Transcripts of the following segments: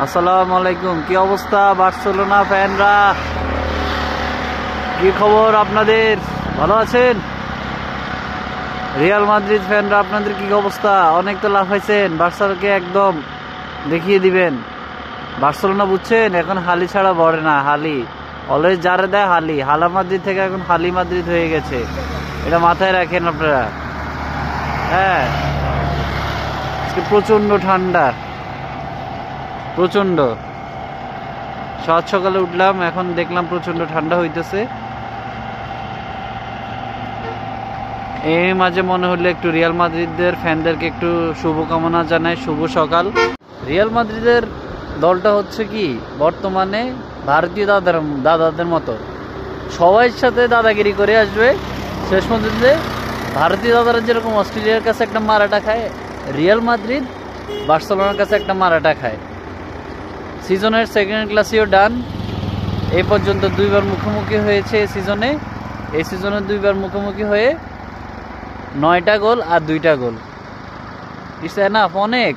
আসসালামু আলাইকুম। কি অবস্থা বার্সেলোনা ফ্যানরা? কি খবর আপনাদের? ভালো আছেন? রিয়াল মাদ্রিদ ফ্যানরা আপনাদের কি অবস্থা? অনেক তো লাফাইছেন, বার্সাকে একদম দেখিয়ে দিবেন। বার্সেলোনা বুঝছেন, এখন হালি ছাড়া বড়ে না। হালি অলওয়েজ যারা দেয় হালি, হালা মাদ্রিদ থেকে এখন হালি মাদ্রিদ হয়ে গেছে। এটা মাথায় রাখেন আপনারা। হ্যাঁ, আজকে প্রচন্ড ঠান্ডা, প্রচন্ড। সকালে উঠলাম, এখন দেখলাম প্রচন্ড ঠান্ডা হইতেছে। এই মাঝে মনে হলো একটু রিয়াল মাদ্রিদের ফ্যানদেরকে একটু শুভকামনা জানাই, শুভ সকাল। রিয়াল মাদ্রিদের দলটা হচ্ছে কি বর্তমানে ভারতীয় দাদাদের মতো সবার সাথে দাদাগিরি করে আসবে। শেষ পর্যন্ত ভারতীয় দাদারা যেরকম অস্ট্রেলিয়ার কাছে একটা মারাটা খায়, রিয়াল মাদ্রিদ বার্সেলোনার কাছে একটা মারাটা খায়। সিজনের সেকেন্ড ক্লাসিও ডান। এই পর্যন্ত দুইবার মুখোমুখি হয়েছে এই সিজনে 2বার মুখোমুখি হয়ে 9টা গোল আর 2টা গোল। ইটস এনাফ, অনেক।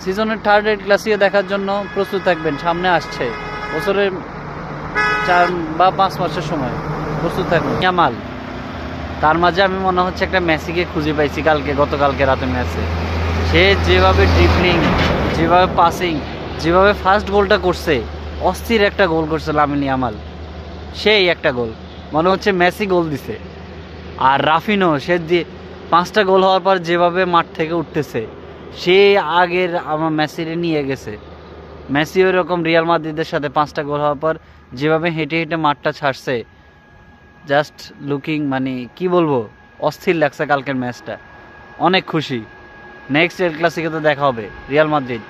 সিজনের থার্ড ক্লাসিও দেখার জন্য প্রস্তুত থাকবেন। সামনে আসছে, বছরের 4 বা 5 মাসের সময় প্রস্তুত থাকবেন। ইয়ামাল, তার মাঝে আমি মনে হচ্ছে একটা মেসিকে খুঁজে পাইছি গতকালকে রাতে ম্যাচে। সে যেভাবে ড্রিবলিং, যেভাবে পাসিং, যেভাবে ফার্স্ট গোলটা করছে, অস্থির একটা গোল করছে লামিন ইয়ামাল। সেই একটা গোল মনে হচ্ছে মেসি গোল দিছে। আর রাফিনো, সে 5টা গোল হওয়ার পর যেভাবে মাঠ থেকে উঠতেছে, সে আগের আমার মেসিরে নিয়ে গেছে। মেসি ওই রকম রিয়াল মাদ্রিদের সাথে 5টা গোল হওয়ার পর যেভাবে হেঁটে হেঁটে মাঠটা ছাড়ছে, জাস্ট লুকিং, মানে কি বলবো, অস্থির লাগছে কালকের ম্যাচটা। অনেক খুশি। নেক্সট এল ক্লাসিকে তো দেখা হবে রিয়াল মাদ্রিদ